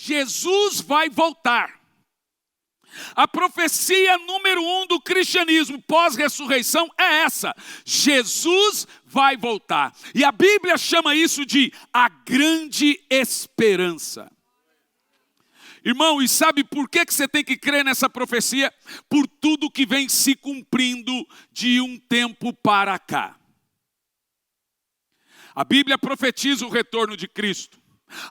Jesus vai voltar. A profecia número 1 do cristianismo pós-ressurreição é essa: Jesus vai voltar. E a Bíblia chama isso de a grande esperança. Irmão, e sabe por que você tem que crer nessa profecia? Por tudo que vem se cumprindo de um tempo para cá. A Bíblia profetiza o retorno de Cristo.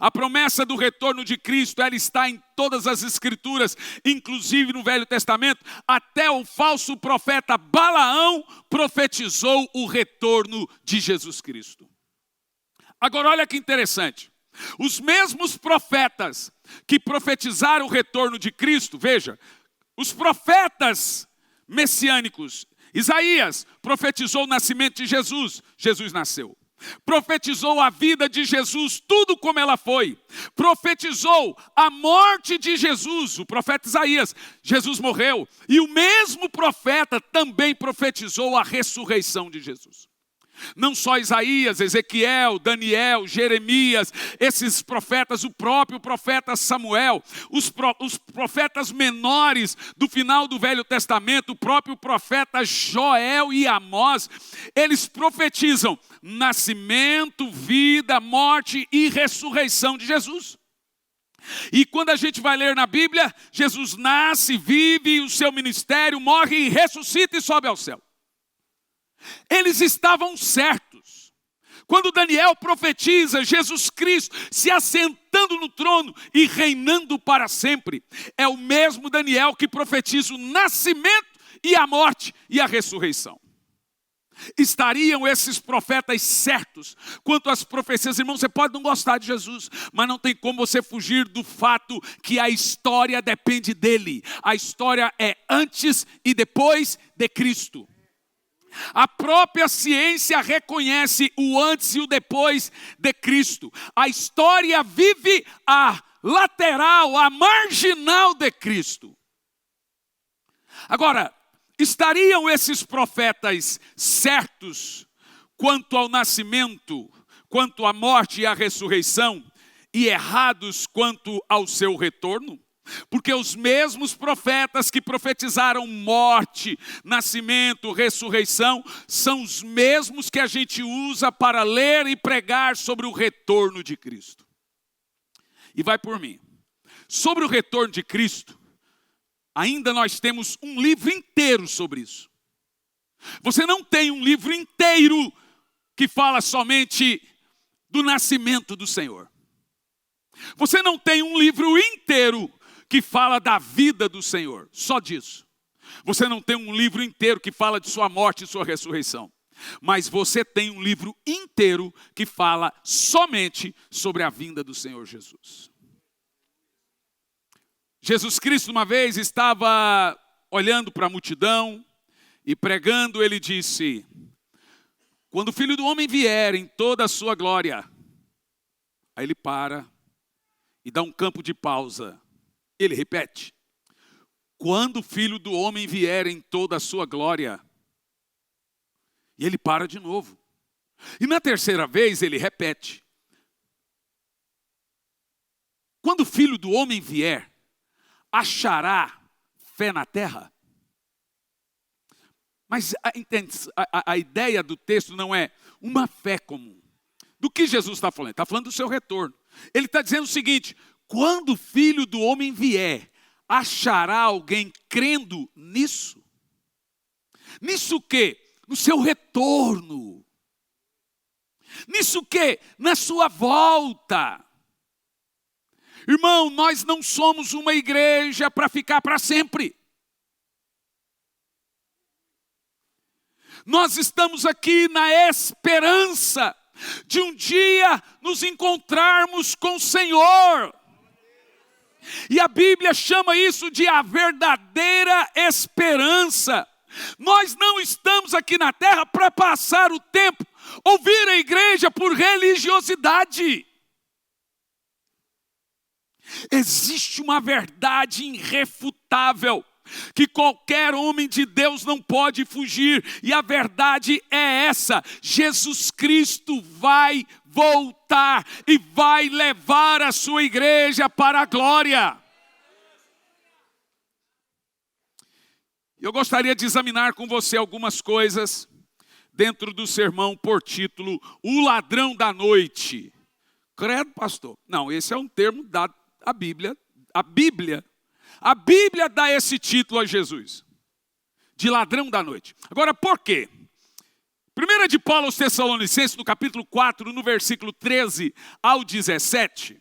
A promessa do retorno de Cristo, ela está em todas as Escrituras, inclusive no Velho Testamento. Até o falso profeta Balaão profetizou o retorno de Jesus Cristo. Agora olha que interessante. Os mesmos profetas que profetizaram o retorno de Cristo, veja, os profetas messiânicos, Isaías profetizou o nascimento de Jesus, Jesus nasceu. Profetizou a vida de Jesus, tudo como ela foi. Profetizou a morte de Jesus, o profeta Isaías, Jesus morreu. E o mesmo profeta também profetizou a ressurreição de Jesus. Não só Isaías, Ezequiel, Daniel, Jeremias, esses profetas, o próprio profeta Samuel, os profetas menores do final do Velho Testamento, o próprio profeta Joel e Amós, eles profetizam nascimento, vida, morte e ressurreição de Jesus. E quando a gente vai ler na Bíblia, Jesus nasce, vive o seu ministério, morre e ressuscita e sobe ao céu. Eles estavam certos. Quando Daniel profetiza Jesus Cristo se assentando no trono e reinando para sempre, é o mesmo Daniel que profetiza o nascimento e a morte e a ressurreição. Estariam esses profetas certos quanto às profecias? Irmão, você pode não gostar de Jesus, mas não tem como você fugir do fato que a história depende dele. A história é antes e depois de Cristo. A própria ciência reconhece o antes e o depois de Cristo. A história vive a lateral, a marginal de Cristo. Agora, estariam esses profetas certos quanto ao nascimento, quanto à morte e à ressurreição, e errados quanto ao seu retorno? Porque os mesmos profetas que profetizaram morte, nascimento, ressurreição, são os mesmos que a gente usa para ler e pregar sobre o retorno de Cristo. E vai por mim. Sobre o retorno de Cristo, ainda nós temos um livro inteiro sobre isso. Você não tem um livro inteiro que fala somente do nascimento do Senhor. Você não tem um livro inteiro que fala da vida do Senhor, só disso. Você não tem um livro inteiro que fala de sua morte e sua ressurreição. Mas você tem um livro inteiro que fala somente sobre a vinda do Senhor Jesus. Jesus Cristo uma vez estava olhando para a multidão e pregando, ele disse: quando o Filho do Homem vier em toda a sua glória. Aí ele para e dá um campo de pausa. Ele repete: quando o Filho do Homem vier em toda a sua glória. E ele para de novo. E na terceira vez ele repete: quando o Filho do Homem vier, achará fé na terra? Mas a ideia do texto não é uma fé comum. Do que Jesus está falando? Ele está falando do seu retorno. Ele está dizendo o seguinte: quando o Filho do Homem vier, achará alguém crendo nisso? Nisso o quê? No seu retorno. Nisso o quê? Na sua volta. Irmão, nós não somos uma igreja para ficar para sempre. Nós estamos aqui na esperança de um dia nos encontrarmos com o Senhor. E a Bíblia chama isso de a verdadeira esperança. Nós não estamos aqui na terra para passar o tempo, ouvir a igreja por religiosidade. Existe uma verdade irrefutável que qualquer homem de Deus não pode fugir, e a verdade é essa: Jesus Cristo vai voltar e vai levar a sua igreja para a glória. Eu gostaria de examinar com você algumas coisas dentro do sermão por título, O Ladrão da Noite. Credo, pastor? Não, esse é um termo dado à Bíblia. A Bíblia dá esse título a Jesus, de ladrão da noite. Agora, por quê? 1 de Paulo aos Tessalonicenses, no capítulo 4, no versículo 13 ao 17.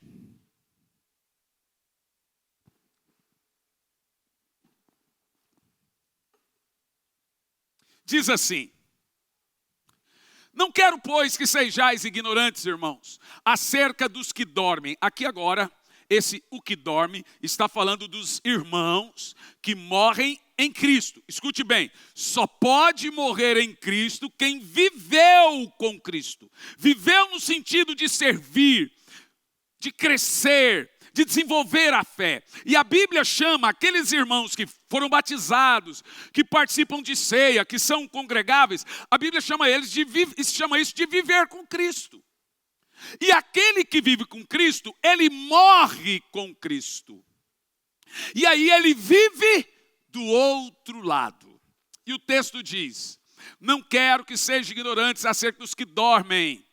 Diz assim: não quero, pois, que sejais ignorantes, irmãos, acerca dos que dormem. Aqui agora, o que dorme está falando dos irmãos que morrem em Cristo. Escute bem, só pode morrer em Cristo quem viveu com Cristo. Viveu no sentido de servir, de crescer, de desenvolver a fé. E a Bíblia chama aqueles irmãos que foram batizados, que participam de ceia, que são congregáveis, a Bíblia chama isso de viver com Cristo. E aquele que vive com Cristo, ele morre com Cristo. E aí ele vive do outro lado. E o texto diz: não quero que sejam ignorantes acerca dos que dormem,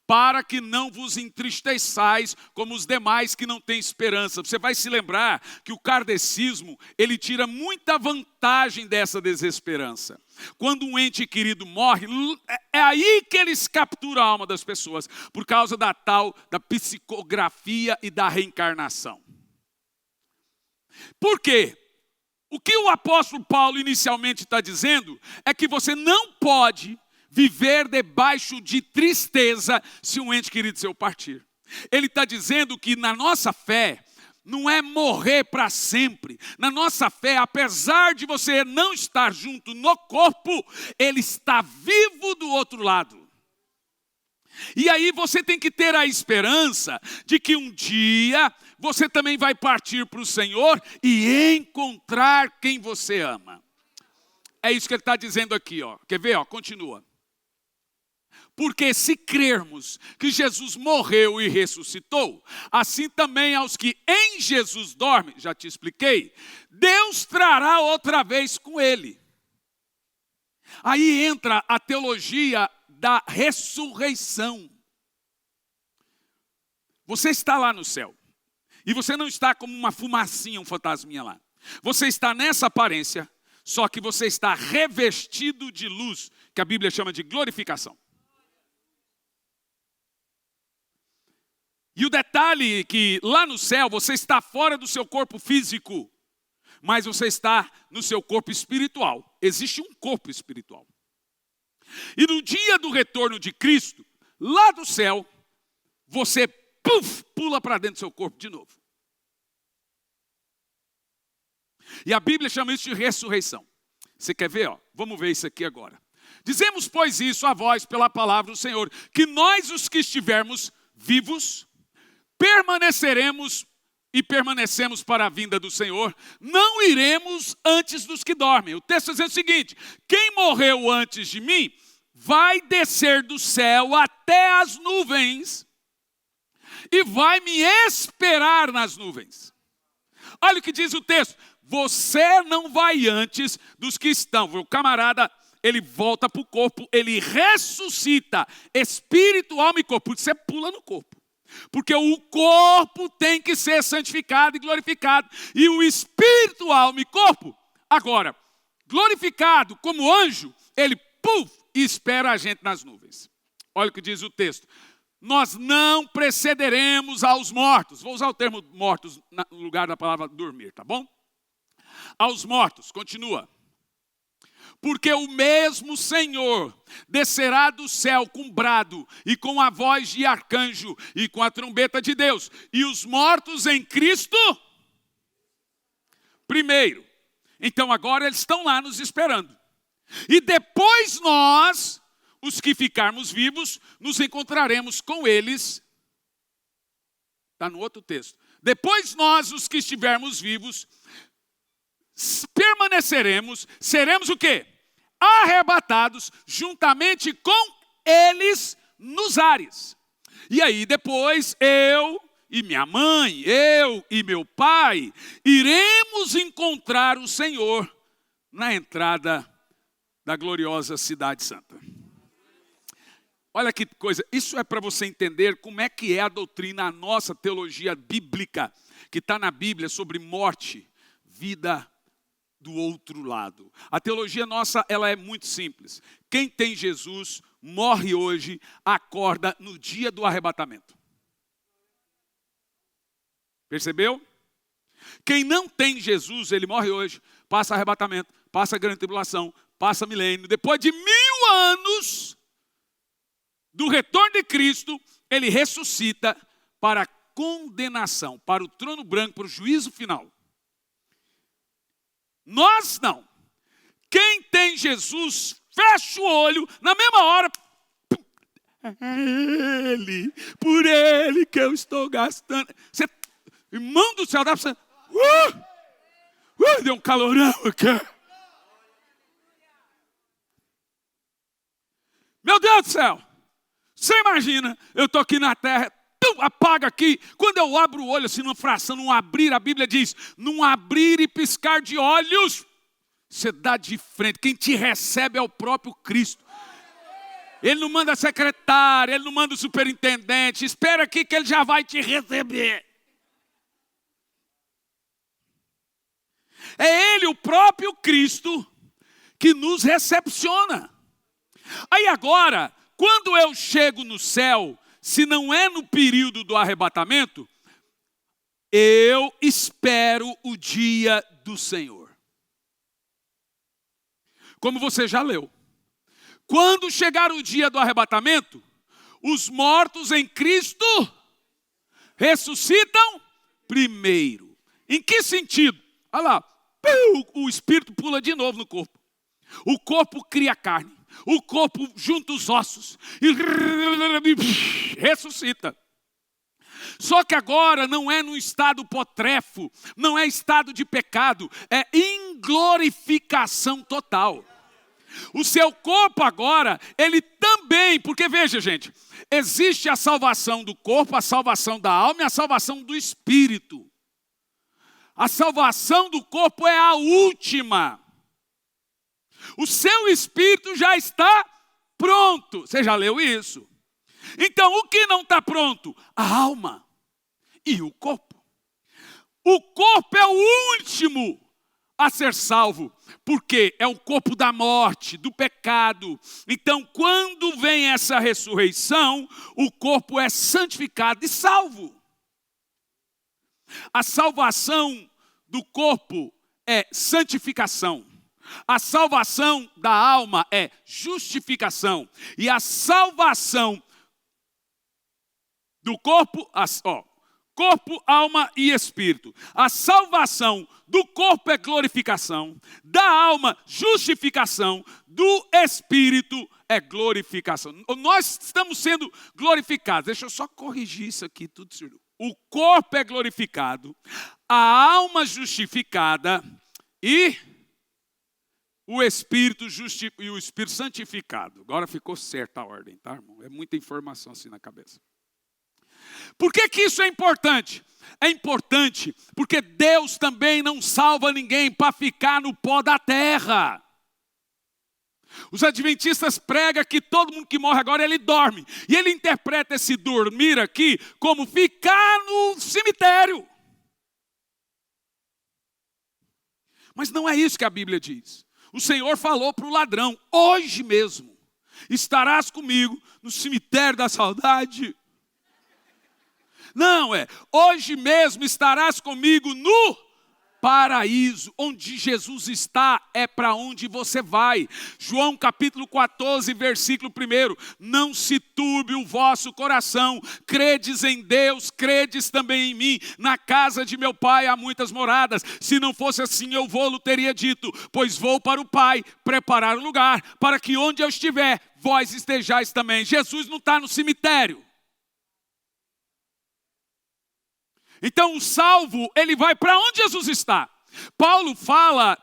para que não vos entristeçais como os demais que não têm esperança. Você vai se lembrar que o kardecismo, ele tira muita vantagem dessa desesperança. Quando um ente querido morre, é aí que eles capturam a alma das pessoas, por causa da psicografia e da reencarnação. Por quê? O que o apóstolo Paulo inicialmente está dizendo é que você não pode viver debaixo de tristeza se um ente querido seu partir. Ele está dizendo que na nossa fé não é morrer para sempre. Na nossa fé, apesar de você não estar junto no corpo, ele está vivo do outro lado. E aí você tem que ter a esperança de que um dia você também vai partir para o Senhor e encontrar quem você ama. É isso que ele está dizendo aqui, ó. Quer ver? Ó, continua. Porque se crermos que Jesus morreu e ressuscitou, assim também aos que em Jesus dormem, já te expliquei, Deus trará outra vez com ele. Aí entra a teologia da ressurreição. Você está lá no céu, e você não está como uma fumacinha, um fantasminha lá. Você está nessa aparência, só que você está revestido de luz, que a Bíblia chama de glorificação. E o detalhe é que lá no céu você está fora do seu corpo físico, mas você está no seu corpo espiritual. Existe um corpo espiritual. E no dia do retorno de Cristo, lá do céu, você pula para dentro do seu corpo de novo. E a Bíblia chama isso de ressurreição. Você quer ver? Ó? Vamos ver isso aqui agora. Dizemos, pois, isso a vós pela palavra do Senhor, que nós os que estivermos vivos, permaneceremos e permanecemos para a vinda do Senhor, não iremos antes dos que dormem. O texto diz o seguinte: quem morreu antes de mim vai descer do céu até as nuvens e vai me esperar nas nuvens. Olha o que diz o texto: você não vai antes dos que estão. O camarada, ele volta para o corpo, ele ressuscita espírito, alma e corpo. Você pula no corpo. Porque o corpo tem que ser santificado e glorificado. E o espírito, alma e corpo, agora, glorificado como anjo, ele espera a gente nas nuvens. Olha o que diz o texto: nós não precederemos aos mortos. Vou usar o termo mortos no lugar da palavra dormir, tá bom? Aos mortos, continua. Porque o mesmo Senhor descerá do céu com brado e com a voz de arcanjo e com a trombeta de Deus. E os mortos em Cristo, primeiro. Então agora eles estão lá nos esperando. E depois nós, os que ficarmos vivos, nos encontraremos com eles. Está no outro texto. Depois nós, os que estivermos vivos, permaneceremos, seremos o quê? Arrebatados juntamente com eles nos ares. E aí depois eu e minha mãe, eu e meu pai, iremos encontrar o Senhor na entrada da gloriosa cidade santa. Olha que coisa, isso é para você entender como é que é a doutrina, a nossa teologia bíblica, que está na Bíblia sobre morte, vida do outro lado. A teologia nossa, ela é muito simples. Quem tem Jesus, morre hoje, acorda no dia do arrebatamento. Percebeu? Quem não tem Jesus, ele morre hoje, passa arrebatamento, passa grande tribulação, passa milênio. Depois de 1000 anos do retorno de Cristo, ele ressuscita para a condenação, para o trono branco, para o juízo final. Nós não. Quem tem Jesus, fecha o olho, na mesma hora, é Ele, por Ele que eu estou gastando. Você, irmão do céu, dá para você... deu um calorão aqui. Meu Deus do céu. Você imagina, eu estou aqui na terra, apaga aqui. Quando eu abro o olho, assim, numa fração, num abrir, a Bíblia diz, num abrir e piscar de olhos, você dá de frente. Quem te recebe é o próprio Cristo. Ele não manda a secretária, ele não manda o superintendente. Espera aqui que ele já vai te receber. É ele, o próprio Cristo, que nos recepciona. Aí agora, quando eu chego no céu, se não é no período do arrebatamento, eu espero o dia do Senhor. Como você já leu. Quando chegar o dia do arrebatamento, os mortos em Cristo ressuscitam primeiro. Em que sentido? Olha lá, o espírito pula de novo no corpo. O corpo cria carne. O corpo junta os ossos e ressuscita. Só que agora não é num estado potrefo, não é estado de pecado, é inglorificação total. O seu corpo agora, ele também, porque veja gente, existe a salvação do corpo, a salvação da alma e a salvação do espírito. A salvação do corpo é a última. O seu espírito já está pronto. Você já leu isso? Então, o que não está pronto? A alma e o corpo. O corpo é o último a ser salvo, porque é o corpo da morte, do pecado. Então, quando vem essa ressurreição, o corpo é santificado e salvo. A salvação do corpo é santificação. A salvação da alma é justificação. E a salvação do corpo, corpo, alma e espírito. A salvação do corpo é glorificação, da alma, justificação, do espírito é glorificação. Nós estamos sendo glorificados. Deixa eu só corrigir isso aqui, tudo certo. O corpo é glorificado, a alma justificada e o Espírito e o Espírito santificado. Agora ficou certa a ordem, tá, irmão? É muita informação assim na cabeça. Por que isso é importante? É importante porque Deus também não salva ninguém para ficar no pó da terra. Os adventistas pregam que todo mundo que morre agora, ele dorme. E ele interpreta esse dormir aqui como ficar no cemitério. Mas não é isso que a Bíblia diz. O Senhor falou para o ladrão, hoje mesmo, estarás comigo no cemitério da saudade. Não, hoje mesmo estarás comigo no paraíso. Onde Jesus está é para onde você vai. João capítulo 14, versículo 1. Não se turbe o vosso coração. Credes em Deus, credes também em mim. Na casa de meu pai há muitas moradas. Se não fosse assim eu vou-lo teria dito. Pois vou para o Pai preparar um lugar, para que onde eu estiver, vós estejais também. Jesus não está no cemitério. Então o salvo, ele vai para onde Jesus está. Paulo fala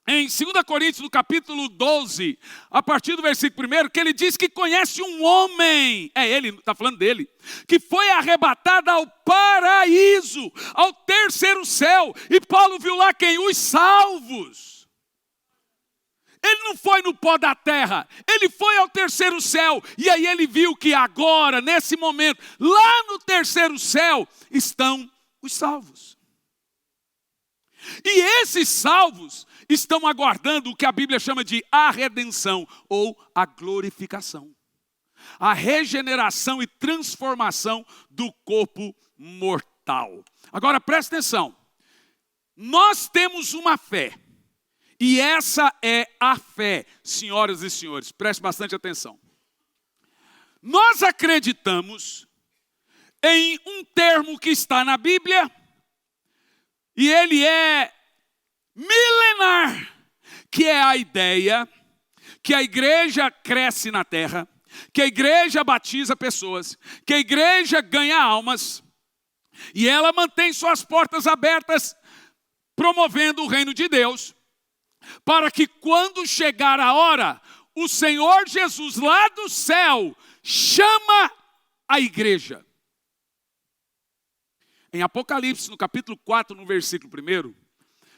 em 2 Coríntios, no capítulo 12, a partir do versículo 1, que ele diz que conhece um homem, ele, está falando dele, que foi arrebatado ao paraíso, ao terceiro céu. E Paulo viu lá quem? Os salvos. Ele não foi no pó da terra, ele foi ao terceiro céu. E aí ele viu que agora, nesse momento, lá no terceiro céu, estão os salvos. E esses salvos estão aguardando o que a Bíblia chama de a redenção ou a glorificação. A regeneração e transformação do corpo mortal. Agora presta atenção. Nós temos uma fé. E essa é a fé, senhoras e senhores. Preste bastante atenção. Nós acreditamos em um termo que está na Bíblia. E ele é milenar, que é a ideia que a igreja cresce na terra, que a igreja batiza pessoas, que a igreja ganha almas, e ela mantém suas portas abertas, promovendo o reino de Deus, para que quando chegar a hora, o Senhor Jesus lá do céu chama a igreja. Em Apocalipse, no capítulo 4, no versículo 1,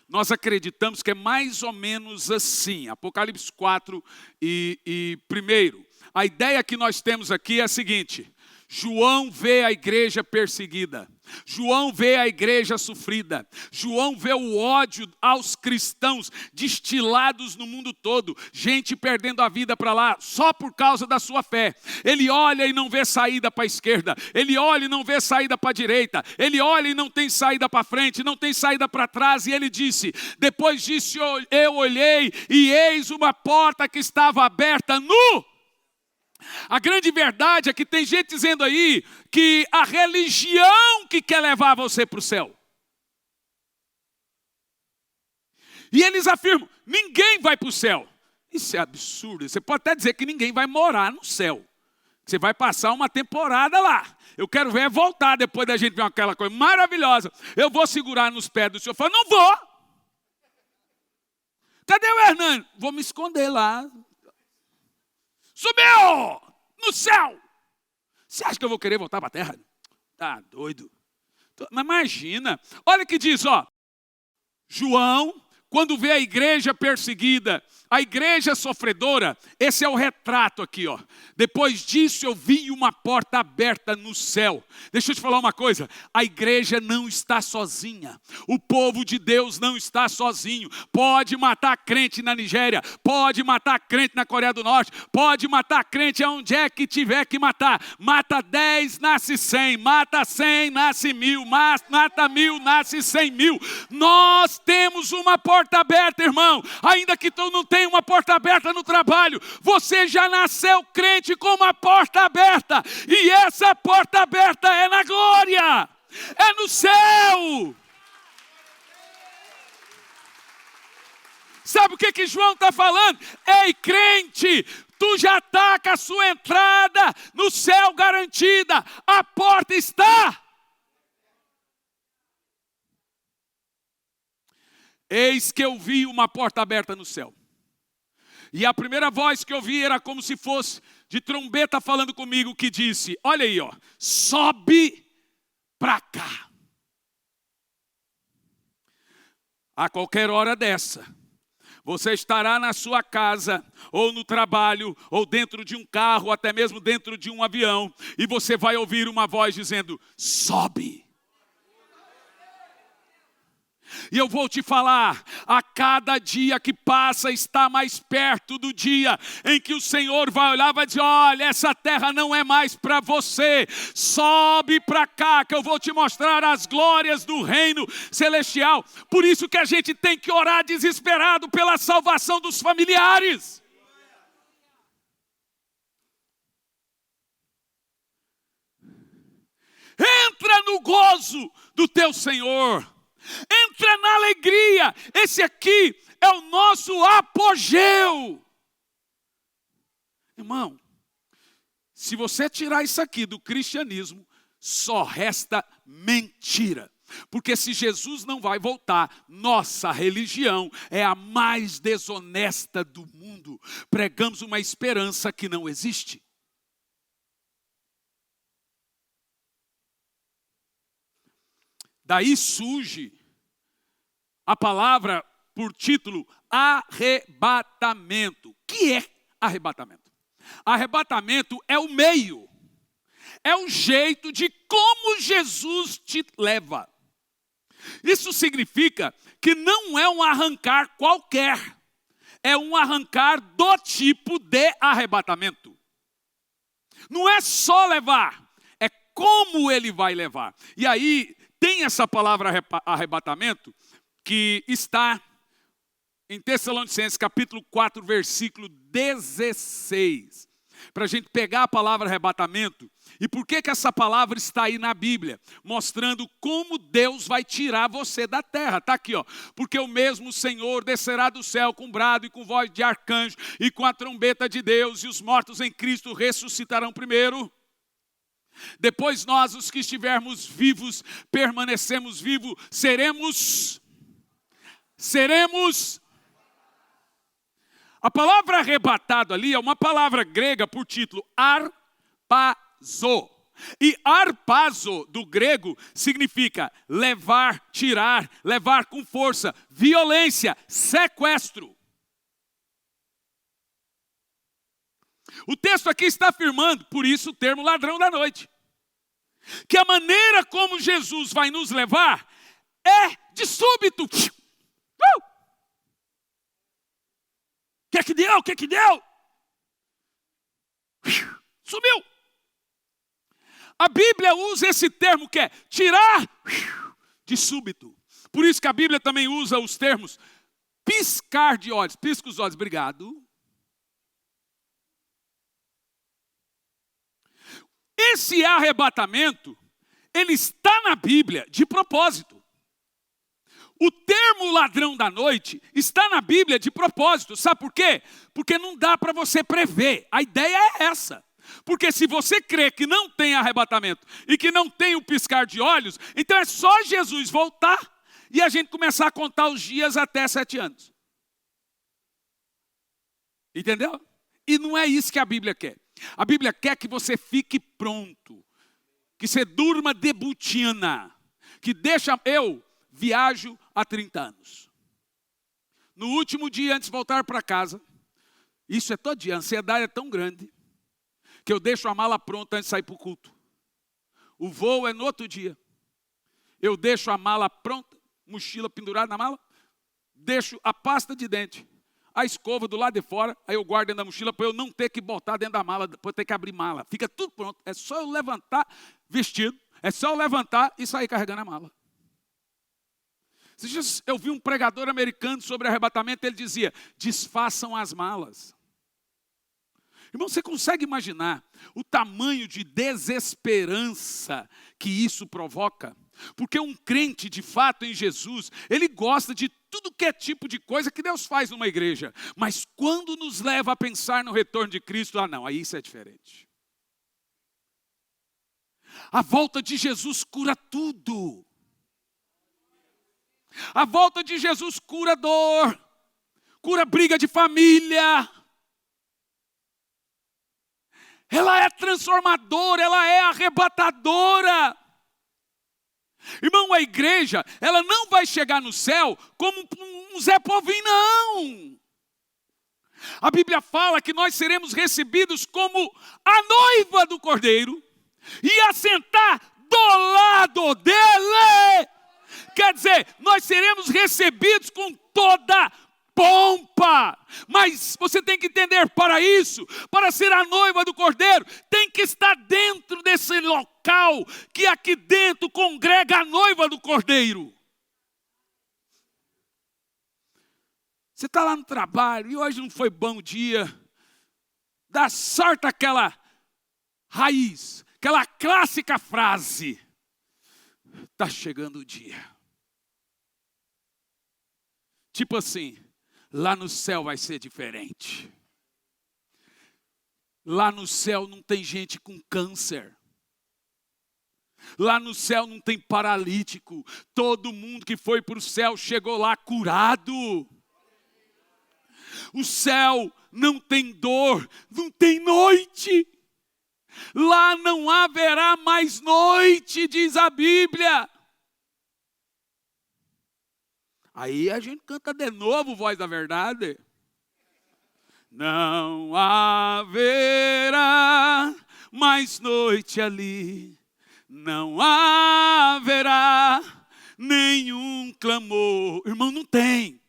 nós acreditamos que é mais ou menos assim. Apocalipse 4 e 1. A ideia que nós temos aqui é a seguinte: João vê a igreja perseguida. João vê a igreja sofrida. João vê o ódio aos cristãos destilados no mundo todo. Gente perdendo a vida para lá só por causa da sua fé. Ele olha e não vê saída para a esquerda. Ele olha e não vê saída para a direita. Ele olha e não tem saída para frente, não tem saída para trás. E ele disse: depois disso eu olhei e eis uma porta que estava aberta nu. A grande verdade é que tem gente dizendo aí que a religião que quer levar você para o céu. E eles afirmam, ninguém vai para o céu. Isso é absurdo. Você pode até dizer que ninguém vai morar no céu. Você vai passar uma temporada lá. Eu quero ver voltar depois da gente ver aquela coisa maravilhosa. Eu vou segurar nos pés do Senhor. Eu falo, não vou. Cadê o Hernani? Vou me esconder lá. Subiu no céu. Você acha que eu vou querer voltar para a terra? Tá doido. Mas imagina. Olha o que diz, ó. João, quando vê a igreja perseguida, a igreja sofredora, esse é o retrato aqui, ó. Depois disso eu vi uma porta aberta no céu. Deixa eu te falar uma coisa, a igreja não está sozinha. O povo de Deus não está sozinho. Pode matar crente na Nigéria, pode matar crente na Coreia do Norte, pode matar crente aonde é que tiver que matar. Mata 10, nasce 100, mata 100, nasce 1000, mata 1000, nasce 100.000. Nós temos uma porta aberta, irmão. Ainda que tu não tenha uma porta aberta no trabalho, você já nasceu crente com uma porta aberta, e essa porta aberta é na glória, é no céu. Sabe o que João está falando? Ei, crente, tu já está com a sua entrada no céu garantida, a porta está. Eis que eu vi uma porta aberta no céu. E a primeira voz que eu vi era como se fosse de trombeta falando comigo, que disse, olha aí, ó, sobe para cá. A qualquer hora dessa, você estará na sua casa, ou no trabalho, ou dentro de um carro, ou até mesmo dentro de um avião, e você vai ouvir uma voz dizendo, sobe. E eu vou te falar, a cada dia que passa está mais perto do dia em que o Senhor vai olhar e vai dizer, olha, essa terra não é mais para você, sobe para cá que eu vou te mostrar as glórias do reino celestial. Por isso que a gente tem que orar desesperado pela salvação dos familiares. Entra no gozo do teu Senhor. Entra na alegria. Esse aqui é o nosso apogeu. Irmão, se você tirar isso aqui do cristianismo, só resta mentira. Porque se Jesus não vai voltar, nossa religião é a mais desonesta do mundo. Pregamos uma esperança que não existe. Daí surge a palavra por título arrebatamento. O que é arrebatamento? Arrebatamento é o meio, é o jeito de como Jesus te leva. Isso significa que não é um arrancar qualquer, é um arrancar do tipo de arrebatamento. Não é só levar, é como ele vai levar. E aí tem essa palavra arrebatamento que está em Tessalonicenses capítulo 4, versículo 16. Para a gente pegar a palavra arrebatamento. E por que essa palavra está aí na Bíblia? Mostrando como Deus vai tirar você da terra. Está aqui, ó. Porque o mesmo Senhor descerá do céu com brado e com voz de arcanjo e com a trombeta de Deus, e os mortos em Cristo ressuscitarão primeiro. Depois nós, os que estivermos vivos, permanecemos vivos, seremos. A palavra arrebatado ali é uma palavra grega por título arpazo. E arpazo do grego significa levar, tirar, levar com força, violência, sequestro. O texto aqui está afirmando, por isso o termo ladrão da noite, que a maneira como Jesus vai nos levar é de súbito. O que deu? Sumiu. A Bíblia usa esse termo que é tirar de súbito. Por isso que a Bíblia também usa os termos piscar de olhos. Pisca os olhos, obrigado. Esse arrebatamento, ele está na Bíblia de propósito. O termo ladrão da noite está na Bíblia de propósito. Sabe por quê? Porque não dá para você prever. A ideia é essa. Porque se você crê que não tem arrebatamento e que não tem o piscar de olhos, então é só Jesus voltar e a gente começar a contar os dias até 7 anos. Entendeu? E não é isso que a Bíblia quer. A Bíblia quer que você fique pronto. Que você durma de botina. Que deixa... Eu viajo há 30 anos. No último dia, antes de voltar para casa, isso é todo dia, a ansiedade é tão grande, que eu deixo a mala pronta antes de sair para o culto. O voo é no outro dia. Eu deixo a mala pronta, mochila pendurada na mala, deixo a pasta de dente, a escova do lado de fora, aí eu guardo dentro da mochila para eu não ter que botar dentro da mala, depois ter que abrir mala. Fica tudo pronto, é só eu levantar vestido, é só eu levantar e sair carregando a mala. Eu vi um pregador americano sobre arrebatamento, ele dizia, desfaçam as malas. Irmão, você consegue imaginar o tamanho de desesperança que isso provoca? Porque um crente, de fato, em Jesus, ele gosta de tudo que é tipo de coisa que Deus faz numa igreja. Mas quando nos leva a pensar no retorno de Cristo, não, aí isso é diferente. A volta de Jesus cura tudo. A volta de Jesus cura dor, cura briga de família. Ela é transformadora, ela é arrebatadora. Irmão, a igreja, ela não vai chegar no céu como um Zé Povinho, não. A Bíblia fala que nós seremos recebidos como a noiva do Cordeiro e assentar do lado dele. Quer dizer, nós seremos recebidos com toda pompa. Mas você tem que entender, para isso, para ser a noiva do Cordeiro, tem que estar dentro desse local, que aqui dentro congrega a noiva do Cordeiro. Você está lá no trabalho e hoje não foi bom dia. Dá sorte aquela raiz, aquela clássica frase. Está chegando o dia. Tipo assim, lá no céu vai ser diferente. Lá no céu não tem gente com câncer. Lá no céu não tem paralítico. Todo mundo que foi para o céu chegou lá curado. O céu não tem dor, não tem noite. Lá não haverá mais noite, diz a Bíblia. Aí a gente canta de novo, voz da verdade. Não haverá mais noite ali. Não haverá nenhum clamor. Irmão, não tem.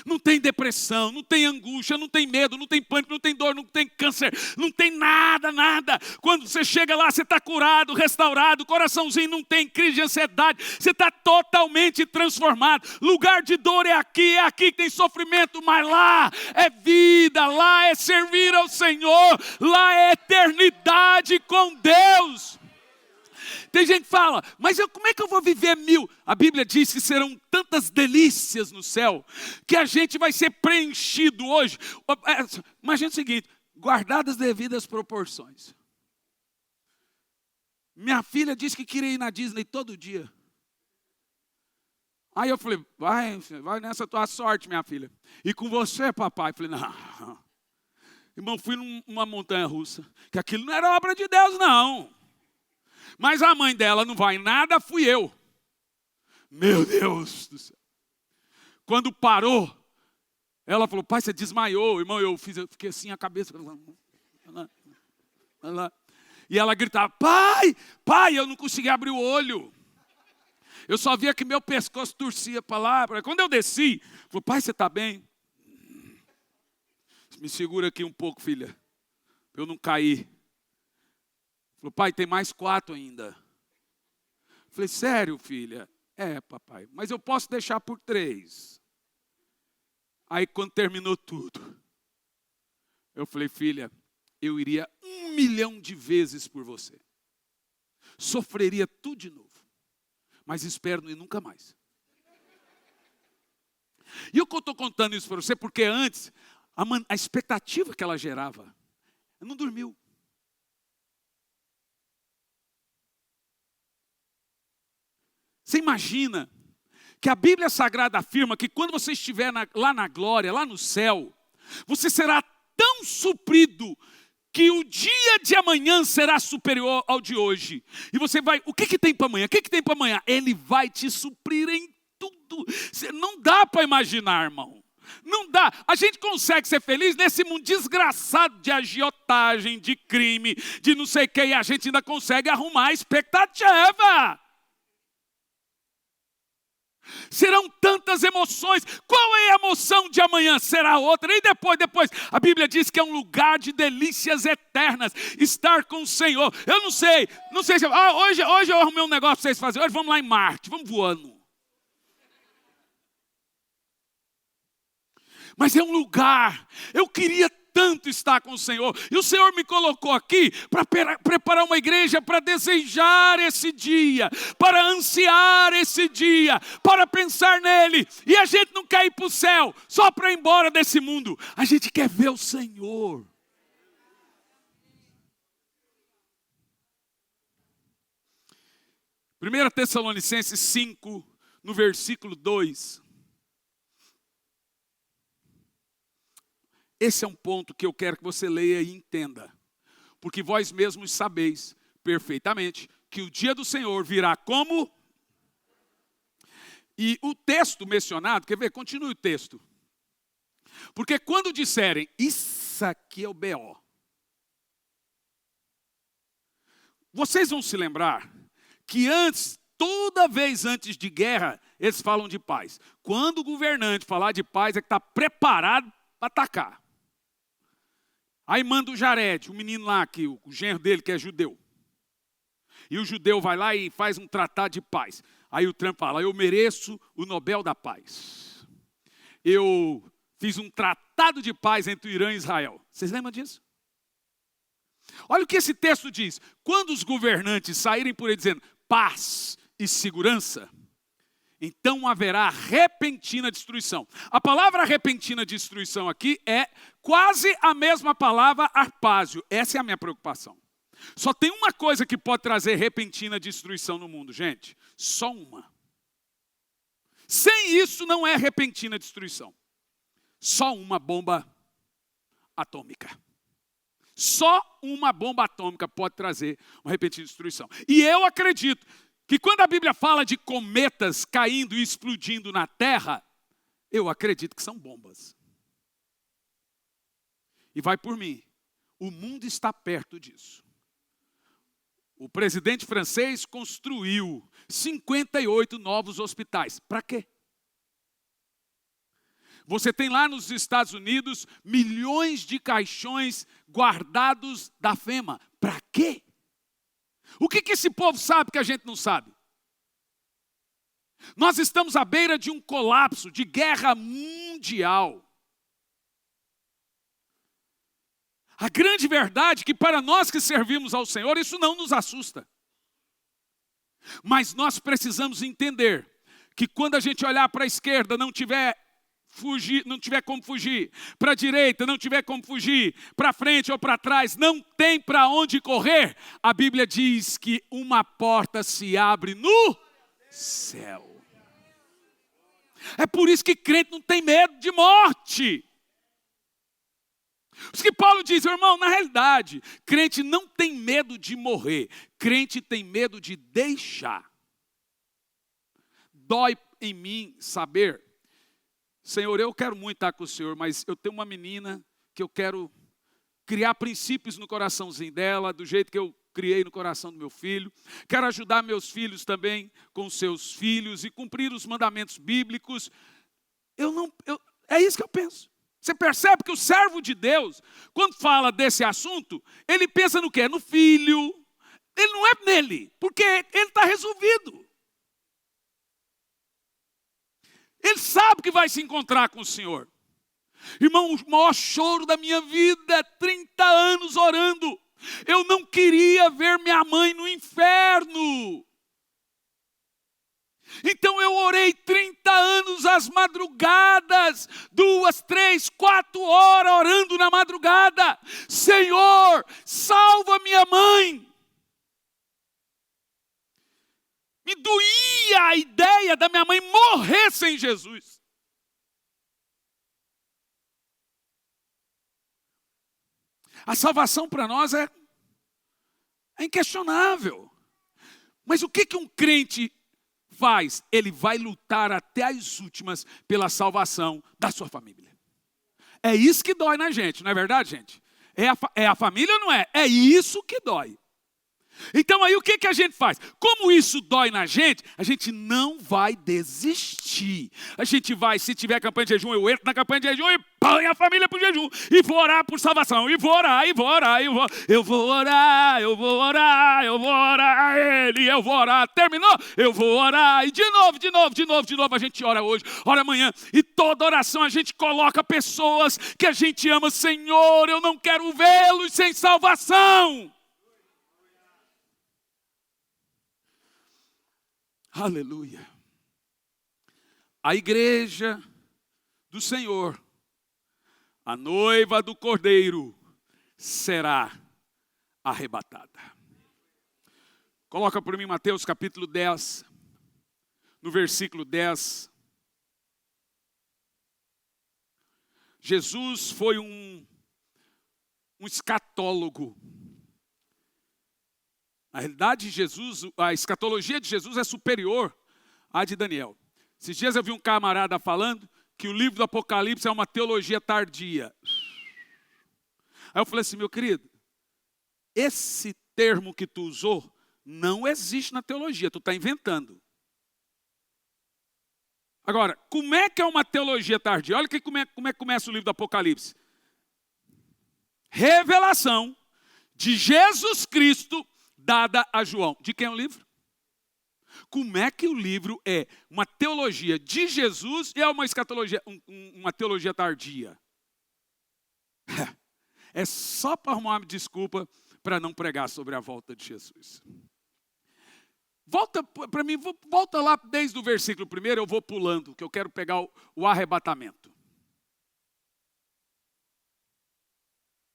Não tem depressão, não tem angústia, não tem medo, não tem pânico, não tem dor, não tem câncer, não tem nada, nada. Quando você chega lá, você está curado, restaurado, coraçãozinho não tem crise de ansiedade, você está totalmente transformado. Lugar de dor é aqui que tem sofrimento, mas lá é vida, lá é servir ao Senhor, lá é eternidade com Deus. Tem gente que fala, mas como é que eu vou viver 1000? A Bíblia diz que serão tantas delícias no céu, que a gente vai ser preenchido hoje. Imagina o seguinte, guardadas devidas proporções. Minha filha disse que queria ir na Disney todo dia. Aí eu falei, vai nessa tua sorte, minha filha. E com você, papai? Eu falei, não. Irmão, fui numa montanha russa, que aquilo não era obra de Deus, não. Mas a mãe dela não vai em nada, fui eu. Meu Deus do céu. Quando parou, ela falou, pai, você desmaiou. Irmão, eu fiquei assim, a cabeça. E ela gritava, pai, eu não conseguia abrir o olho. Eu só via que meu pescoço torcia para lá. Quando eu desci, falou, pai, você está bem? Me segura aqui um pouco, filha, para eu não cair. Falou, pai, tem mais 4 ainda. Falei, sério, filha? É, papai, mas eu posso deixar por 3. Aí, quando terminou tudo, eu falei, filha, eu iria 1 milhão de vezes por você. Sofreria tudo de novo, mas espero não ir nunca mais. E eu estou contando isso para você porque antes, a expectativa que ela gerava, ela não dormiu. Você imagina que a Bíblia Sagrada afirma que quando você estiver lá na glória, lá no céu, você será tão suprido que o dia de amanhã será superior ao de hoje. E você vai, o que tem para amanhã? O que tem para amanhã? Ele vai te suprir em tudo. Não dá para imaginar, irmão. Não dá. A gente consegue ser feliz nesse mundo desgraçado de agiotagem, de crime, de não sei o que, e a gente ainda consegue arrumar a expectativa. Serão tantas emoções. Qual é a emoção de amanhã? Será outra. E depois, a Bíblia diz que é um lugar de delícias eternas. Estar com o Senhor. Eu não sei se hoje eu arrumei um negócio para vocês fazerem. Hoje vamos lá em Marte, vamos voando. Mas é um lugar. Eu queria tanto estar com o Senhor. E o Senhor me colocou aqui para preparar uma igreja para desejar esse dia, para ansiar esse dia, para pensar nele. E a gente não quer ir para o céu só para ir embora desse mundo. A gente quer ver o Senhor. Primeira Tessalonicenses 5, no versículo 2. Esse é um ponto que eu quero que você leia e entenda. Porque vós mesmos sabeis perfeitamente que o dia do Senhor virá como... E o texto mencionado, quer ver? Continue o texto. Porque quando disserem, isso aqui é o B.O. Vocês vão se lembrar que toda vez antes de guerra, eles falam de paz. Quando o governante falar de paz, é que está preparado para atacar. Aí manda o Jared, o menino lá, o genro dele que é judeu. E o judeu vai lá e faz um tratado de paz. Aí o Trump fala, eu mereço o Nobel da Paz. Eu fiz um tratado de paz entre o Irã e Israel. Vocês lembram disso? Olha o que esse texto diz. Quando os governantes saírem por aí dizendo paz e segurança, então haverá repentina destruição. A palavra repentina destruição aqui é quase a mesma palavra arpásio. Essa é a minha preocupação. Só tem uma coisa que pode trazer repentina destruição no mundo, gente. Só uma. Sem isso não é repentina destruição. Só uma bomba atômica. Só uma bomba atômica pode trazer uma repentina destruição. E eu acredito que quando a Bíblia fala de cometas caindo e explodindo na terra, eu acredito que são bombas. E vai por mim. O mundo está perto disso. O presidente francês construiu 58 novos hospitais. Para quê? Você tem lá nos Estados Unidos milhões de caixões guardados da FEMA. Para quê? O que esse povo sabe que a gente não sabe? Nós estamos à beira de um colapso, de guerra mundial. A grande verdade é que para nós que servimos ao Senhor, isso não nos assusta. Mas nós precisamos entender que quando a gente olhar para a esquerda, não tiver como fugir, para a direita não tiver como fugir, para frente ou para trás, não tem para onde correr. A Bíblia diz que uma porta se abre no céu. É por isso que crente não tem medo de morte. Isso que Paulo diz, irmão, na realidade, crente não tem medo de morrer, crente tem medo de deixar. Dói em mim saber, Senhor, eu quero muito estar com o Senhor, mas eu tenho uma menina que eu quero criar princípios no coraçãozinho dela, do jeito que eu criei no coração do meu filho. Quero ajudar meus filhos também com os seus filhos e cumprir os mandamentos bíblicos. É isso que eu penso. Você percebe que o servo de Deus, quando fala desse assunto, ele pensa no quê? No filho. Ele não é nele, porque ele está resolvido. Ele sabe que vai se encontrar com o Senhor. Irmão, o maior choro da minha vida é 30 anos orando. Eu não queria ver minha mãe no inferno. Então eu orei 30 anos às madrugadas, 2, 3, 4 horas orando na madrugada. Senhor, salva minha mãe. Me doía a ideia da minha mãe morrer sem Jesus. A salvação para nós é inquestionável. Mas o que um crente faz? Ele vai lutar até as últimas pela salvação da sua família. É isso que dói na gente, não é verdade, gente? É a família ou não é? É isso que dói. Então aí o que a gente faz? Como isso dói na gente, a gente não vai desistir. A gente vai, se tiver campanha de jejum, eu entro na campanha de jejum e põe a família para o jejum. E vou orar por salvação. E vou orar, eu vou orar ele, eu vou orar. Terminou? Eu vou orar. E de novo, a gente ora hoje, ora amanhã. E toda oração a gente coloca pessoas que a gente ama. Senhor, eu não quero vê-los sem salvação. Aleluia. A igreja do Senhor, a noiva do Cordeiro, será arrebatada. Coloca por mim Mateus capítulo 10, no versículo 10. Jesus foi um escatólogo. Na realidade, a escatologia de Jesus é superior à de Daniel. Esses dias eu vi um camarada falando que o livro do Apocalipse é uma teologia tardia. Aí eu falei assim, meu querido, esse termo que tu usou não existe na teologia, tu está inventando. Agora, como é que é uma teologia tardia? Olha como é que começa o livro do Apocalipse. Revelação de Jesus Cristo dada a João. De quem é o livro? Como é que o livro é uma teologia de Jesus e é uma escatologia, uma teologia tardia? É só para arrumar uma desculpa para não pregar sobre a volta de Jesus. Volta para mim, volta lá desde o versículo 1, eu vou pulando, que eu quero pegar o arrebatamento.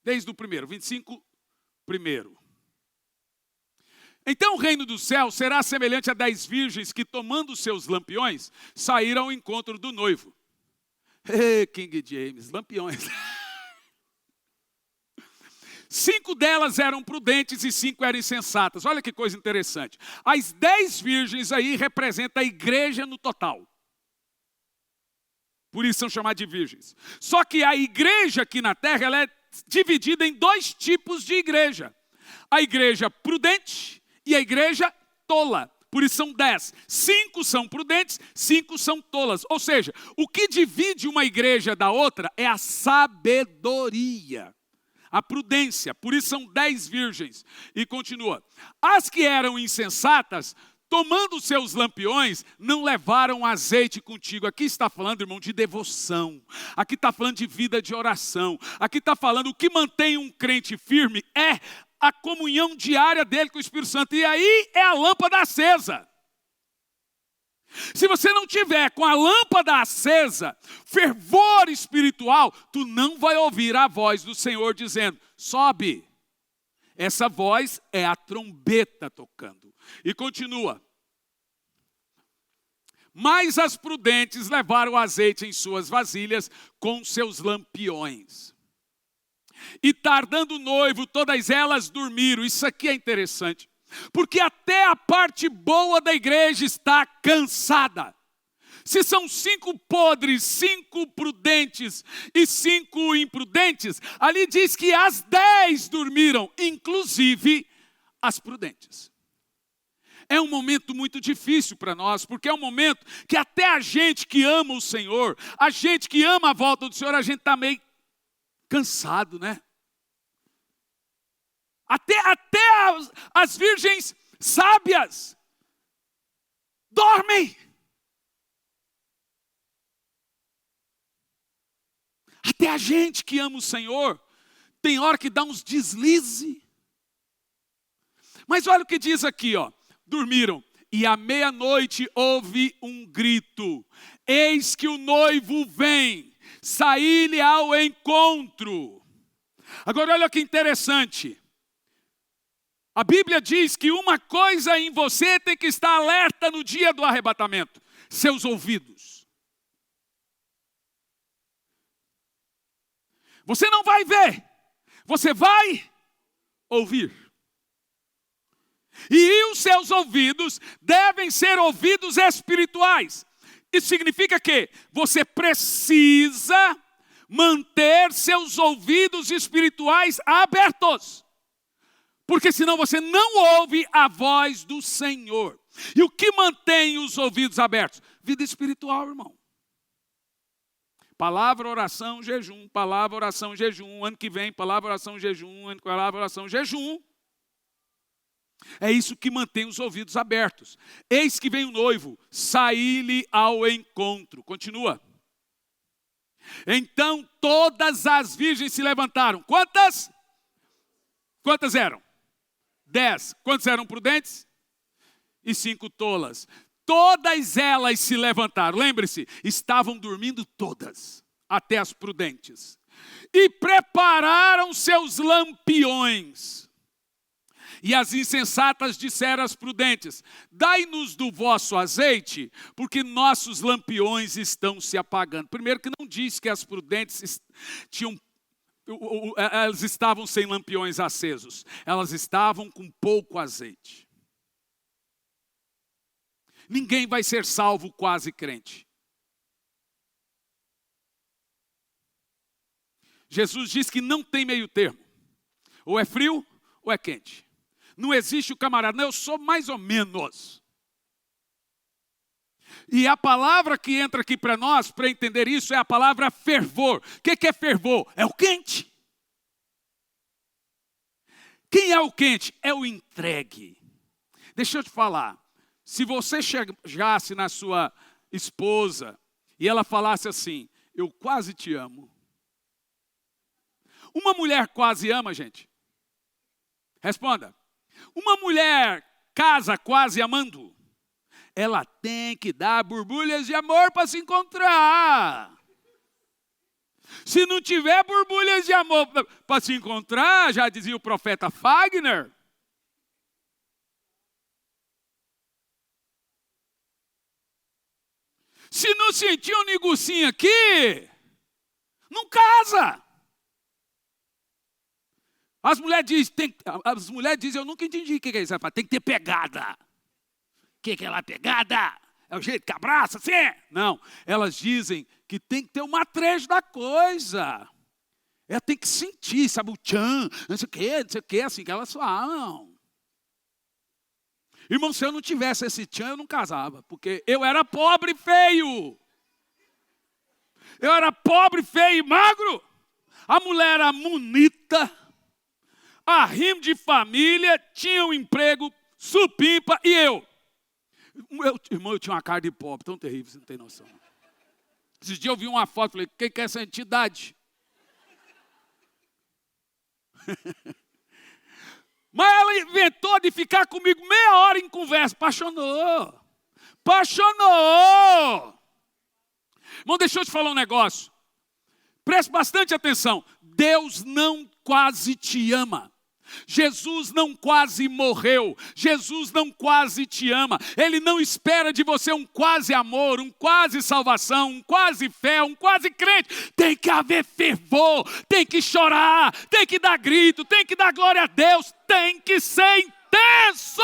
Desde o 1, 25, 1. Então o reino do céu será semelhante a 10 virgens que, tomando seus lampiões, saíram ao encontro do noivo. King James, lampiões. 5 delas eram prudentes e 5 eram insensatas. Olha que coisa interessante. As 10 virgens aí representam a igreja no total. Por isso são chamadas de virgens. Só que a igreja aqui na terra, ela é dividida em 2 tipos de igreja. A igreja prudente e a igreja tola. Por isso são 10. 5 são prudentes, 5 são tolas. Ou seja, o que divide uma igreja da outra é a sabedoria, a prudência. Por isso são 10 virgens. E continua. As que eram insensatas, tomando seus lampiões, não levaram azeite contigo. Aqui está falando, irmão, de devoção. Aqui está falando de vida de oração. Aqui está falando o que mantém um crente firme é a comunhão diária dele com o Espírito Santo. E aí é a lâmpada acesa. Se você não tiver com a lâmpada acesa, fervor espiritual, tu não vai ouvir a voz do Senhor dizendo, sobe. Essa voz é a trombeta tocando. E continua. Mas as prudentes levaram o azeite em suas vasilhas com seus lampiões. E tardando o noivo, todas elas dormiram. Isso aqui é interessante. Porque até a parte boa da igreja está cansada. Se são 5 podres, 5 prudentes e 5 imprudentes, ali diz que as 10 dormiram, inclusive as prudentes. É um momento muito difícil para nós, porque é um momento que até a gente que ama o Senhor, a gente que ama a volta do Senhor, a gente está meio cansado, né? Até as virgens sábias dormem. Até a gente que ama o Senhor, tem hora que dá uns deslize. Mas olha o que diz aqui, ó. Dormiram. E à meia-noite houve um grito. Eis que o noivo vem, saí-lhe ao encontro. Agora olha que interessante. A Bíblia diz que uma coisa em você tem que estar alerta no dia do arrebatamento. Seus ouvidos. Você não vai ver, você vai ouvir. E os seus ouvidos devem ser ouvidos espirituais. Isso significa que você precisa manter seus ouvidos espirituais abertos. Porque senão você não ouve a voz do Senhor. E o que mantém os ouvidos abertos? Vida espiritual, irmão. Palavra, oração, jejum. Palavra, oração, jejum. Ano que vem, palavra, oração, jejum. Palavra, oração, jejum. É isso que mantém os ouvidos abertos. Eis que vem o noivo, saí-lhe ao encontro. Continua. Então todas as virgens se levantaram. Quantas? Quantas eram? 10. Quantos eram prudentes? E 5 tolas. Todas elas se levantaram. Lembre-se, estavam dormindo todas, até as prudentes. E prepararam seus lampiões. E as insensatas disseram às prudentes, dai-nos do vosso azeite, porque nossos lampiões estão se apagando. Primeiro que não diz que as prudentes elas estavam sem lampiões acesos. Elas estavam com pouco azeite. Ninguém vai ser salvo quase crente. Jesus diz que não tem meio termo. Ou é frio ou é quente. Não existe o camarada, não, eu sou mais ou menos. E a palavra que entra aqui para nós, para entender isso, é a palavra fervor. O que é fervor? É o quente. Quem é o quente? É o entregue. Deixa eu te falar. Se você chegasse na sua esposa e ela falasse assim, eu quase te amo. Uma mulher quase ama, gente? Responda. Uma mulher casa quase amando? Ela tem que dar borbulhas de amor para se encontrar. Se não tiver borbulhas de amor para se encontrar, já dizia o profeta Fagner, Se não sentir um negocinho aqui, não casa. As mulheres dizem, eu nunca entendi o que é isso. Tem que ter pegada. O que é ela pegada? É o jeito que abraça, assim? Não, elas dizem que tem que ter uma trecho da coisa. Ela tem que sentir, sabe, o tchan, não sei o que, assim que elas falam. Irmão, se eu não tivesse esse tchan, eu não casava, porque eu era pobre e feio. Eu era pobre, feio e magro. A mulher era bonita, arrimo de família, tinha um emprego, supimpa, e eu. Irmão, eu tinha uma cara de pobre, tão terrível, você não tem noção. Esses dias eu vi uma foto, falei, quem que é essa entidade? Mas ela inventou de ficar comigo meia hora em conversa, apaixonou. Irmão, deixa eu te falar um negócio. Preste bastante atenção. Deus não quase te ama. Jesus não quase morreu, Jesus não quase te ama, Ele não espera de você um quase amor, um quase salvação, um quase fé, um quase crente. Tem que haver fervor, tem que chorar, tem que dar grito, tem que dar glória a Deus, tem que ser intenso.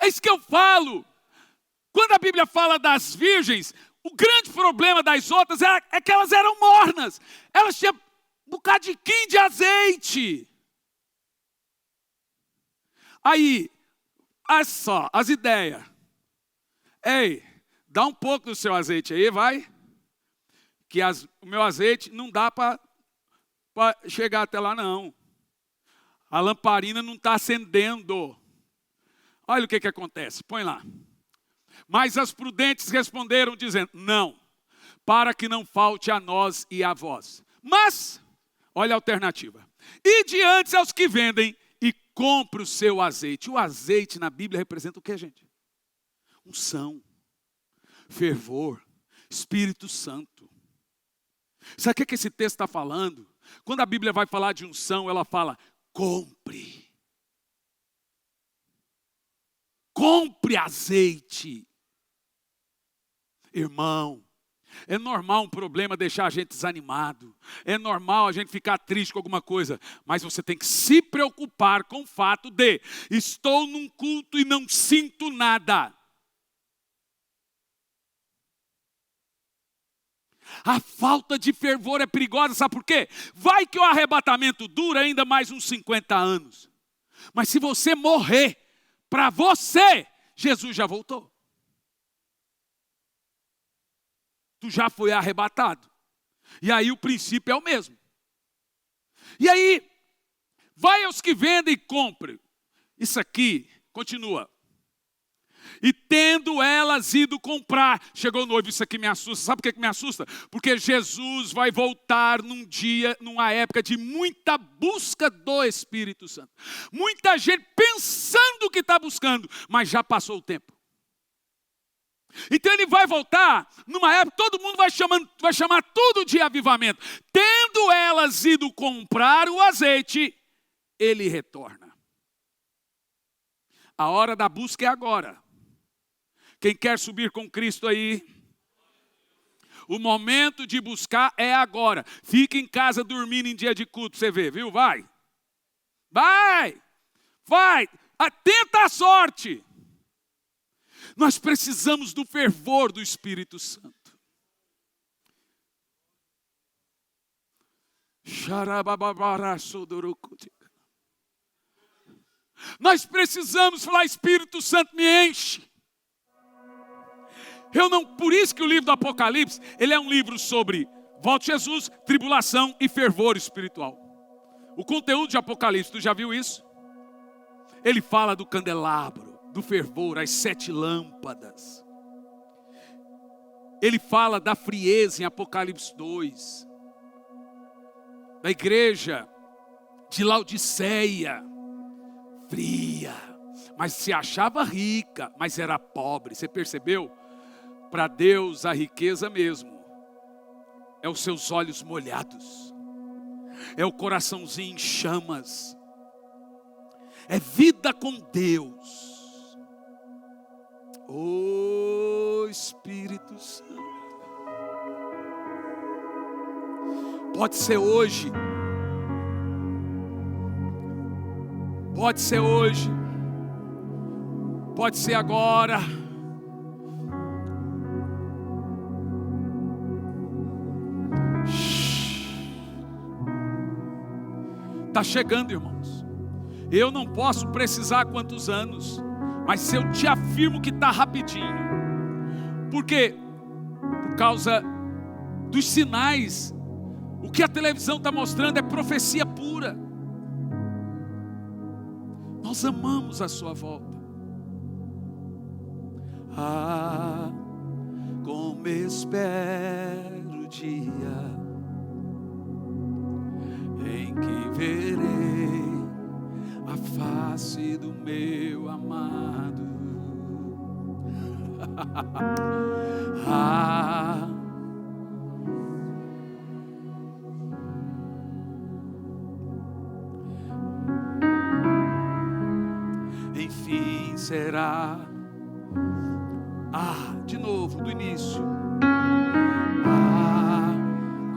É isso que eu falo. Quando a Bíblia fala das virgens, o grande problema das outras é que elas eram mornas, elas tinham um bocadinho de azeite. Aí, olha só, as ideias. Ei, dá um pouco do seu azeite aí, vai. Que o meu azeite não dá para chegar até lá, não. A lamparina não está acendendo. Olha o que acontece, põe lá. Mas as prudentes responderam dizendo, não, para que não falte a nós e a vós. Mas... olha a alternativa. E diante aos que vendem e compre o seu azeite. O azeite na Bíblia representa o que, gente? Unção, fervor, Espírito Santo. Sabe o que esse texto está falando? Quando a Bíblia vai falar de unção, ela fala, compre. Compre azeite. Irmão, é normal um problema deixar a gente desanimado. É normal a gente ficar triste com alguma coisa. Mas você tem que se preocupar com o fato de estou num culto e não sinto nada. A falta de fervor é perigosa, sabe por quê? Vai que o arrebatamento dura ainda mais uns 50 anos. Mas se você morrer, para você, Jesus já voltou. Tu já foi arrebatado. E aí o princípio é o mesmo. E aí, vai aos que vendem e compre. Isso aqui, continua. E tendo elas ido comprar, chegou o noivo, isso aqui me assusta. Sabe por que me assusta? Porque Jesus vai voltar num dia, numa época de muita busca do Espírito Santo. Muita gente pensando que está buscando, mas já passou o tempo. Então ele vai voltar numa época, todo mundo vai chamar tudo de avivamento. Tendo elas ido comprar o azeite, ele retorna. A hora da busca é agora. Quem quer subir com Cristo aí? O momento de buscar é agora. Fica em casa dormindo em dia de culto, você vê, viu? Vai. Tenta a sorte. Nós precisamos do fervor do Espírito Santo. Nós precisamos falar, Espírito Santo me enche. Por isso que o livro do Apocalipse, ele é um livro sobre volta de Jesus, tribulação e fervor espiritual. O conteúdo de Apocalipse, tu já viu isso? Ele fala do candelabro, do fervor, as 7 lâmpadas. Ele fala da frieza em Apocalipse 2. Da igreja de Laodiceia, fria, mas se achava rica, mas era pobre. Você percebeu? Para Deus a riqueza mesmo é os seus olhos molhados, é o coraçãozinho em chamas, é vida com Deus. Oh Espírito Santo. Pode ser hoje. Pode ser hoje. Pode ser agora. Está chegando, irmãos. Eu não posso precisar quantos anos, mas se eu te afirmo que está rapidinho. Por quê? Por causa dos sinais. O que a televisão está mostrando é profecia pura. Nós amamos a sua volta. Ah, como espero o dia em que verei a face do meu amado. Ah, enfim será. De novo, do início.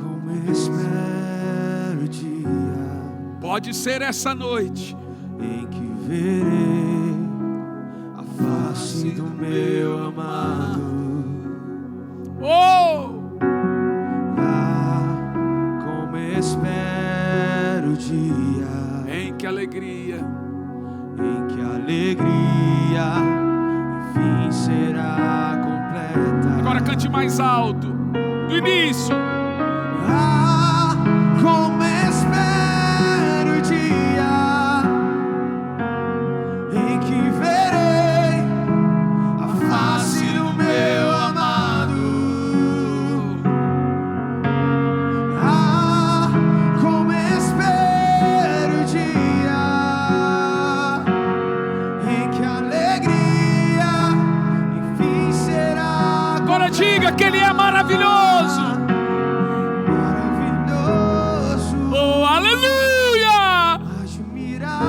Como espero o dia. Pode ser essa noite em que verei a face do meu amado. Como espero o dia em que a alegria enfim será completa. Agora cante mais alto, do início. Como espero o dia em que verei a face do meu amado. Como espero o dia em que a alegria enfim será. Agora diga que Ele é maravilhoso. Oh, aleluia! Admirável,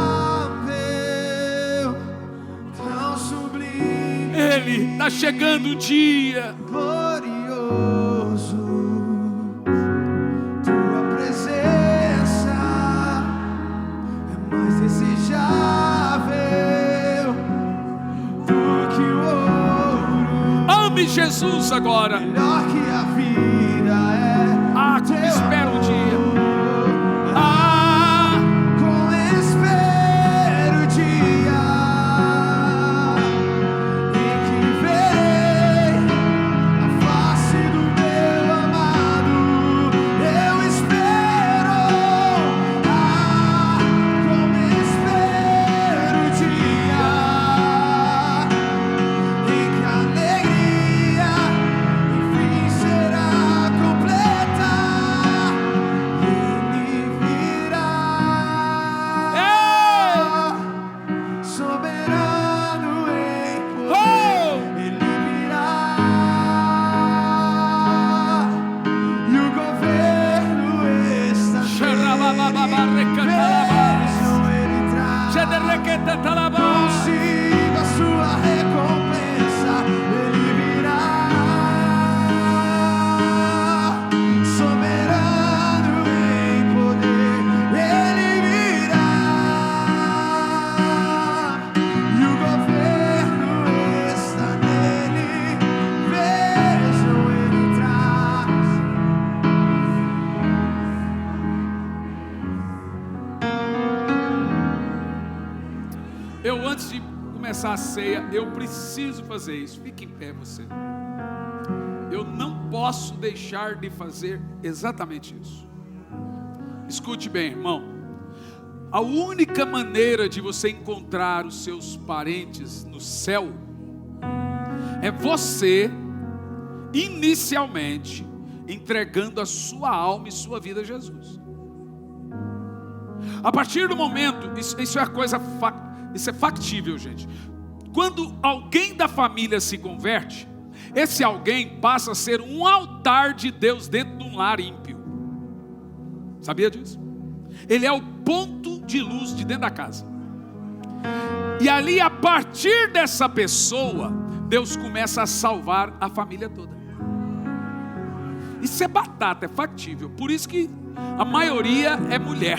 tão sublime. Ele está chegando o dia. Glorioso, tua presença é mais desejável do que o ouro. Ame Jesus agora. Melhor que a vida é. Como espero o dia. Como espero o dia em que verei a face do meu amado. Eu espero. Como espero o dia em que a alegria enfim será completa. Ele virá, soberano em poder. Ele virá e o governo está nele. Bênção ele traz, consigo a sua recompensa. Ele virá, soberano em poder. Ele virá e o governo está nele. Bênção ele traz. Eu, antes de começar a ceia, eu preciso fazer isso. Fique em pé você. Eu não posso deixar de fazer exatamente isso. Escute bem, irmão. A única maneira de você encontrar os seus parentes no céu é você, inicialmente, entregando a sua alma e sua vida a Jesus. A partir do momento, isso é coisa isso é factível, gente. Quando alguém da família se converte, esse alguém passa a ser um altar de Deus dentro de um lar ímpio. Sabia disso? Ele é o ponto de luz de dentro da casa. E ali, a partir dessa pessoa, Deus começa a salvar a família toda. Isso é batata, é factível. Por isso que a maioria é mulher.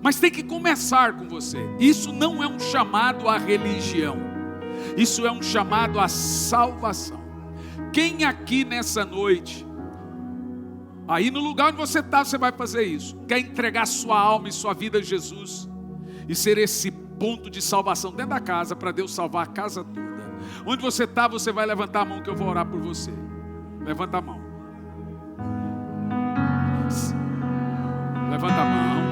Mas tem que começar com você. Isso não é um chamado à religião. Isso é um chamado à salvação. Quem aqui nessa noite, aí no lugar onde você está, você vai fazer isso. Quer entregar sua alma e sua vida a Jesus e ser esse ponto de salvação dentro da casa, para Deus salvar a casa toda. Onde você está, você vai levantar a mão que eu vou orar por você. Levanta a mão. Levanta a mão.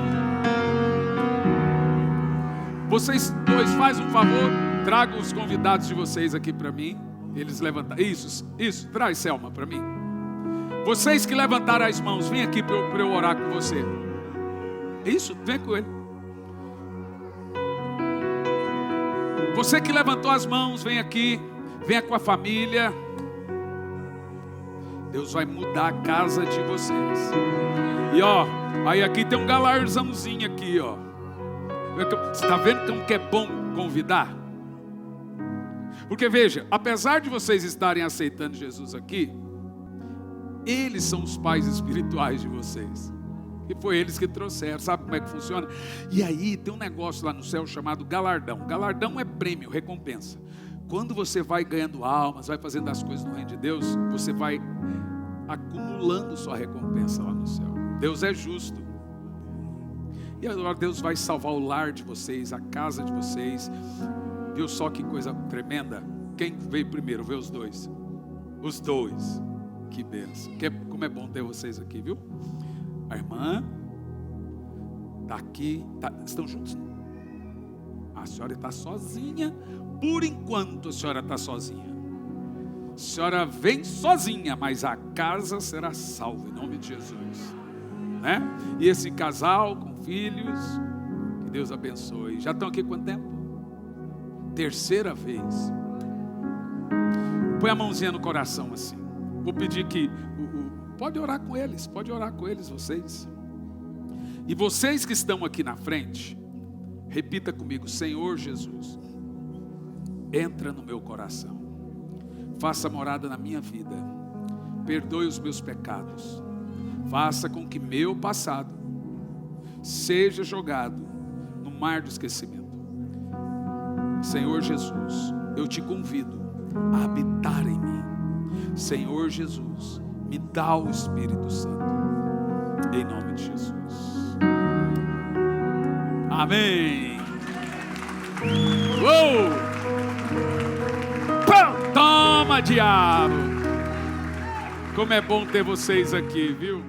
Vocês dois, faz um favor, tragam os convidados de vocês aqui para mim. Eles levantaram. Isso, traz Selma para mim. Vocês que levantaram as mãos, vem aqui para eu orar com você. Isso, vem com ele. Você que levantou as mãos, vem aqui. Venha com a família. Deus vai mudar a casa de vocês. E ó, aí aqui tem um galarzãozinho aqui, ó. Você está vendo como que é bom convidar? Porque veja, apesar de vocês estarem aceitando Jesus aqui, eles são os pais espirituais de vocês. E foi eles que trouxeram. Sabe como é que funciona? E aí tem um negócio lá no céu chamado galardão. Galardão é prêmio, recompensa. Quando você vai ganhando almas, vai fazendo as coisas no reino de Deus, você vai acumulando sua recompensa lá no céu. Deus é justo. E agora Deus vai salvar o lar de vocês, a casa de vocês. Viu só que coisa tremenda? Quem veio primeiro? Vê os dois. Os dois. Que bênção. Como é bom ter vocês aqui, viu? A irmã está aqui. Estão juntos? A senhora está sozinha. Por enquanto a senhora está sozinha. A senhora vem sozinha, mas a casa será salva em nome de Jesus, né? E esse casal com filhos, que Deus abençoe. Já estão aqui quanto tempo? Terceira vez. Põe a mãozinha no coração assim. Vou pedir que pode orar com eles vocês. E vocês que estão aqui na frente, repita comigo: Senhor Jesus, entra no meu coração. Faça morada na minha vida. Perdoe os meus pecados. Faça com que meu passado seja jogado no mar do esquecimento. Senhor Jesus, eu te convido a habitar em mim. Senhor Jesus, me dá o Espírito Santo. Em nome de Jesus. Amém. Uou! Toma, diabo! Como é bom ter vocês aqui, viu?